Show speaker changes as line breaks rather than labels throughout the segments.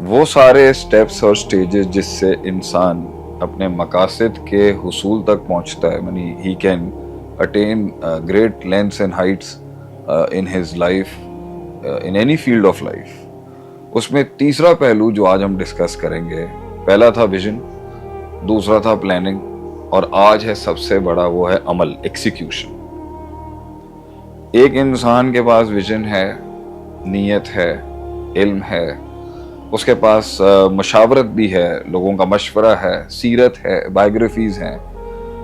وہ سارے سٹیپس اور سٹیجز جس سے انسان اپنے مقاصد کے حصول تک پہنچتا ہے، یعنی he can attain great lengths and heights in his life, in any field of life. اس میں تیسرا پہلو جو آج ہم ڈسکس کریں گے، پہلا تھا ویژن، دوسرا تھا پلاننگ، اور آج ہے سب سے بڑا، وہ ہے عمل، ایکسیکیوشن. ایک انسان کے پاس ویژن ہے، نیت ہے، علم ہے، اس کے پاس مشاورت بھی ہے، لوگوں کا مشورہ ہے، سیرت ہے، بائیوگرافیز ہیں،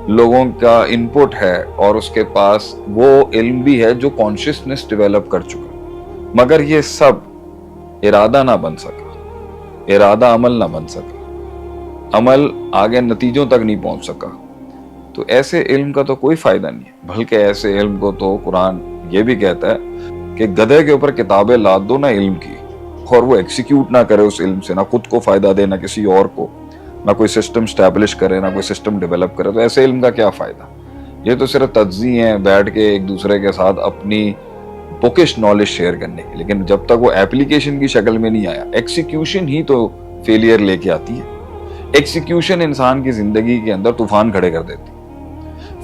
لوگوں کا انپٹ ہے، اور اس کے پاس وہ علم بھی ہے جو کانشیسنس ڈیولپ کر چکا، مگر یہ سب ارادہ نہ بن سکا، ارادہ عمل نہ بن سکا، عمل آگے نتیجوں تک نہیں پہنچ سکا. تو ایسے علم کا تو کوئی فائدہ نہیں ہے، بلکہ ایسے علم کو تو قرآن یہ بھی کہتا ہے کہ گدھے کے اوپر کتابیں لاد دو نہ علم کی، اور وہ ایکسیکیوٹ نہ کرے اس علم سے، نہ خود کو فائدہ دے نہ کسی اور کو، نہ کوئی سسٹم اسٹیبلش کرے، نہ کوئی سسٹم ڈیولپ کرے، تو ایسے علم کا کیا فائدہ؟ یہ تو صرف تجزیے ہیں، بیٹھ کے ایک دوسرے کے ساتھ اپنی بکش نالج شیئر کرنے کی. لیکن جب تک وہ ایپلیکیشن کی شکل میں نہیں آیا، ایکسیکیوشن ہی تو فیلئر لے کے آتی ہے. ایکسیکیوشن انسان کی زندگی کے اندر طوفان کھڑے کر دیتی.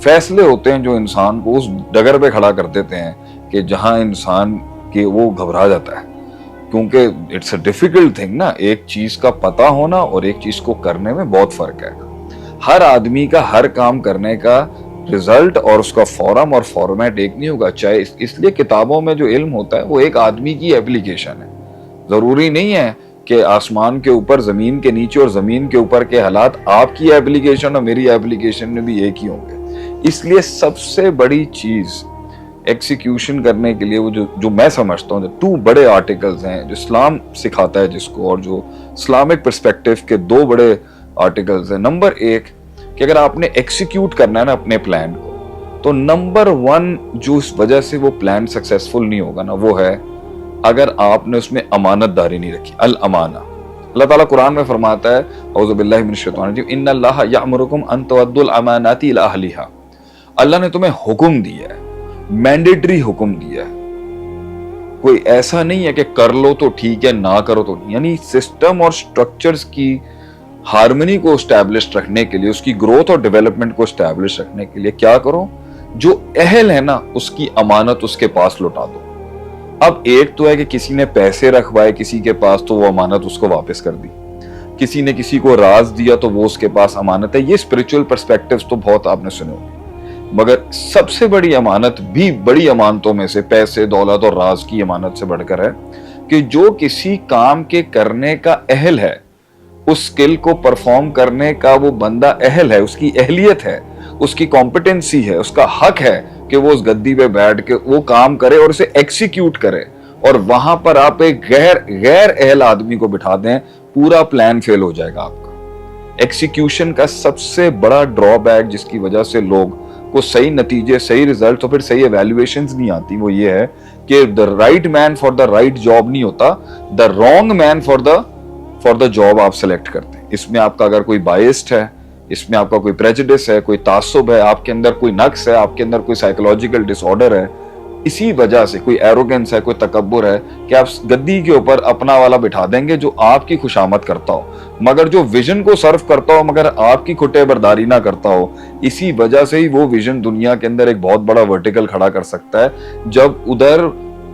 فیصلے ہوتے ہیں جو انسان کو اس ڈگر پہ کھڑا کر دیتے ہیں کہ جہاں انسان کے وہ گھبرا جاتا ہے، کیونکہ اٹس اے ڈیفیکلٹ تھنگ نا، ایک چیز کا پتہ ہونا اور ایک چیز کو کرنے میں بہت فرق ہے. ہر آدمی کا ہر کام کرنے کا رزلٹ اور اس کا فارم اور فارمیٹ ایک نہیں ہوگا. چاہے اس لیے کتابوں میں جو علم ہوتا ہے وہ ایک آدمی کی ایپلیکیشن ہے. ضروری نہیں ہے کہ آسمان کے اوپر، زمین کے نیچے اور زمین کے اوپر کے حالات آپ کی ایپلیکیشن اور میری ایپلیکیشن میں بھی ایک ہی ہوں گے. اس لیے سب سے بڑی چیز ایکسیکیوشن کرنے کے لیے وہ جو میں سمجھتا ہوں، جو 2 بڑے آرٹیکلز ہیں جو اسلام سکھاتا ہے جس کو، اور جو اسلامک پرسپیکٹیو کے 2 بڑے آرٹیکلز ہیں. نمبر 1 کہ اگر آپ نے ایکسیکیوٹ کرنا ہے نا اپنے پلان کو، تو نمبر 1 جو اس وجہ سے وہ پلان سکسیسفل نہیں ہوگا نا، وہ ہے اگر آپ نے اس میں امانت داری نہیں رکھی. الامانہ، اللہ تعالیٰ قرآن میں فرماتا ہے، اعوذ باللہ من الشیطان الرجیم، ان اللہ یأمرکم ان تؤدوا الامانات الی اہلھا. اللہ نے تمہیں حکم دیا ہے، مینڈیٹری حکم دیا ہے. کوئی ایسا نہیں ہے کہ کر لو تو ٹھیک ہے، نہ کرو تو نہیں. یعنی سسٹم اور سٹرکچرز کی ہارمنی کو اسٹیبلش رکھنے کے لیے، اس کی گروتھ اور ڈیولپمنٹ کو اسٹیبلش رکھنے کے لیے کیا کرو؟ جو اہل ہے نا اس کی امانت اس کے پاس لوٹا دو. اب ایک تو ہے کہ کسی نے پیسے رکھوائے کسی کے پاس تو وہ امانت اس کو واپس کر دی، کسی نے کسی کو راز دیا تو وہ اس کے پاس امانت ہے. یہ اسپرچول پرسپیکٹیوز تو بہت آپ نے سنے ہوگی، مگر سب سے بڑی امانت بھی بڑی امانتوں میں سے پیسے، دولت اور راز کی امانت سے بڑھ کر ہے کہ جو کسی کام کے کرنے کا اہل ہے، اس سکل کو پرفارم کرنے کا وہ بندہ اہل ہے، اس کی اہلیت ہے، اس کی کمپٹنسی ہے، اس کا حق ہے کہ وہ اس گدی پہ بیٹھ کے وہ کام کرے اور اسے ایکسیکیوٹ کرے. اور وہاں پر آپ ایک غیر اہل آدمی کو بٹھا دیں، پورا پلان فیل ہو جائے گا آپ کا. ایکسیکیوشن کا سب سے بڑا ڈرا بیک جس کی وجہ سے لوگ کو صحیح نتیجے، صحیح ریزلٹ اور پھر صحیح ایویلویشنز نہیں آتی، وہ یہ ہے کہ the right man for the right job نہیں ہوتا، the wrong man for the job آپ سلیکٹ کرتے ہیں. اس میں آپ کا اگر کوئی بائسڈ ہے، اس میں آپ کا کوئی پریجڈس ہے، کوئی تعصب ہے، آپ کے اندر کوئی نقص ہے، آپ کے اندر کوئی سائیکولوجیکل ڈس آرڈر ہے، اسی وجہ سے کوئی ایروگنس ہے، کوئی تکبر ہے کہ آپ گدی کے اوپر اپنا والا بٹھا دیں گے جو آپ کی خوشامد کرتا ہو، مگر جو ویژن کو سرو کرتا ہو مگر آپ کی کھٹے برداری نہ کرتا ہو. اسی وجہ سے ہی وہ ویژن دنیا کے اندر ایک بہت بڑا ورٹیکل کھڑا کر سکتا ہے جب ادھر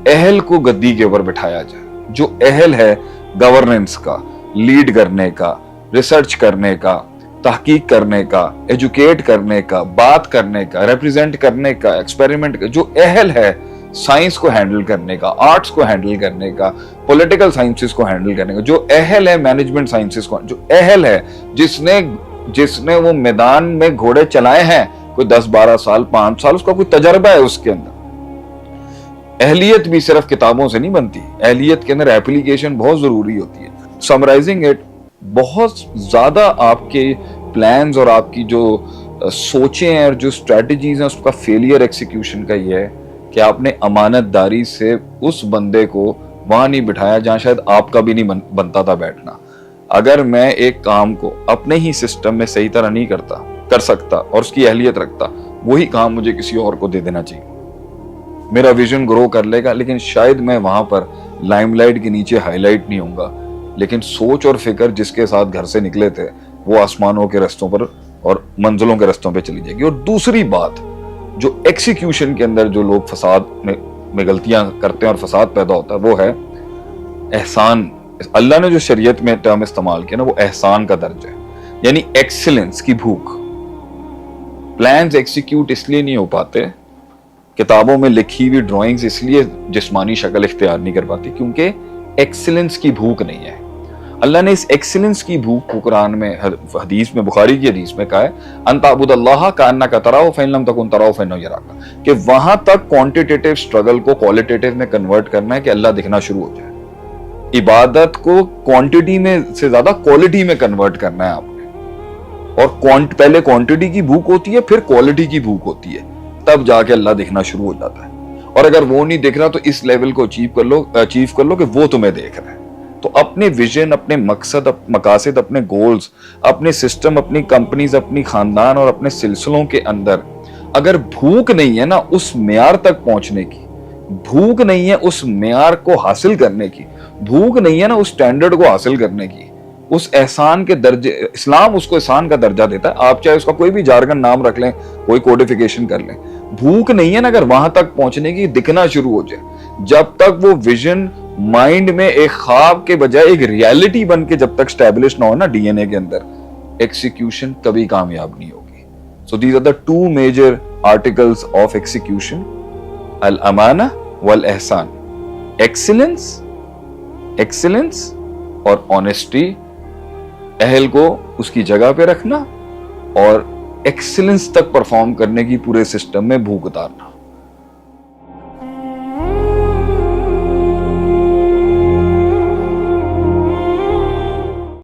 اہل کو گدی کے اوپر بٹھایا جائے. جو اہل ہے گورننس کا، لیڈ کرنے کا، ریسرچ کرنے کا، تحقیق کرنے کا، ایجوکیٹ کرنے کا، بات کرنے کا، ریپریزنٹ کرنے کا، ایکسپیریمنٹ کا، جو اہل ہے سائنس کو ہینڈل کرنے کا، آرٹس کو ہینڈل کرنے کا، پولیٹیکل سائنسز کو ہینڈل کرنے کا، جو اہل ہے مینجمنٹ سائنسز کو، جو اہل ہے جس نے وہ میدان میں گھوڑے چلائے ہیں کوئی 10-12 سال، 5 سال، اس کا کوئی تجربہ ہے اس کے اندر. اہلیت بھی صرف کتابوں سے نہیں بنتی، اہلیت کے اندر ایپلیکیشن بہت ضروری ہوتی ہے. سمرائزنگ اٹ، بہت زیادہ آپ کے پلانز اور آپ کی جو سوچیں ہیں اور جو اسٹریٹجیز ہیں اس کا فیلئر ایکسیکیوشن کا یہ ہے کہ آپ نے امانت داری سے اس بندے کو وہاں نہیں بٹھایا جہاں شاید آپ کا بھی نہیں بنتا تھا بیٹھنا. اگر میں ایک کام کو اپنے ہی سسٹم میں صحیح طرح نہیں کر سکتا اور اس کی اہلیت رکھتا، وہی کام مجھے کسی اور کو دے دینا چاہیے. میرا ویژن گرو کر لے گا لیکن شاید میں وہاں پر لائم لائٹ کے نیچے ہائی لائٹ نہیں ہوں گا. لیکن سوچ اور فکر جس کے ساتھ گھر سے نکلے تھے وہ آسمانوں کے رستوں پر اور منزلوں کے رستوں پہ چلی جائے گی. اور دوسری بات جو ایکسیکیوشن کے اندر جو لوگ فساد میں غلطیاں کرتے ہیں اور فساد پیدا ہوتا ہے وہ ہے احسان. اللہ نے جو شریعت میں ٹرم استعمال کیا نا وہ احسان کا درجہ ہے, یعنی ایکسیلنس کی بھوک. پلانز ایکسیکیوٹ اس لیے نہیں ہو پاتے, کتابوں میں لکھی ہوئی ڈرائنگز اس لیے جسمانی شکل اختیار نہیں کر پاتی کیونکہ ایکسیلنس کی بھوک نہیں ہے. اللہ نے اس ایکسیلنس کی بھوک کو قرآن میں حدیث میں بخاری کی حدیث میں کہا ہے ان تعبد اللہ کانک تراہ فإن لم تکن تراہ فإنہ یراک, کہ وہاں تک کوانٹیٹیو سٹرگل کو کوالٹیٹیو میں کنورٹ کرنا ہے کہ اللہ دکھنا شروع ہو جائے. عبادت کو کوانٹٹی میں سے زیادہ کوالٹی میں کنورٹ کرنا ہے آپ نے, اور پہلے کوانٹٹی کی بھوک ہوتی ہے پھر کوالٹی کی بھوک ہوتی ہے, تب جا کے اللہ دکھنا شروع ہو جاتا ہے. اور اگر وہ نہیں دکھ رہا تو اس لیول کو اچیو کر لو کہ وہ تمہیں دیکھ رہا ہے. تو اپنے ویژن, اپنے مقصد, مقاصد, اپنے گولز, اپنے سسٹم, اپنی کمپنیز, اپنی خاندان اور اپنے سلسلوں کے اندر اگر بھوک نہیں ہے نا اس معیار تک پہنچنے کی, بھوک نہیں ہے اس معیار کو حاصل کرنے کی, بھوک نہیں ہے نا اس سٹینڈرڈ کو حاصل کرنے کی, اس احسان کے درجے, اسلام اس کو احسان کا درجہ دیتا ہے. آپ چاہے اس کا کوئی بھی جارگن نام رکھ لیں, کوئی کوڈیفیکیشن کر لیں, بھوک نہیں ہے نا اگر وہاں تک پہنچنے کی, دکھنا شروع ہو جائے. جب تک وہ ویژن مائنڈ میں ایک خواب کے بجائے ایک ریالٹی بن کے جب تک اسٹیبلش نہ ہو نا ڈی این اے کے اندر, ایکسیکیوشن کبھی کامیاب نہیں ہوگی. So these are the two major articles of execution, الامانہ والاحسان. ایکسیلنس اور آنیسٹی, اہل کو اس کی جگہ پہ رکھنا اور ایکسیلنس تک پرفارم کرنے کی پورے سسٹم میں بھوک اتارنا.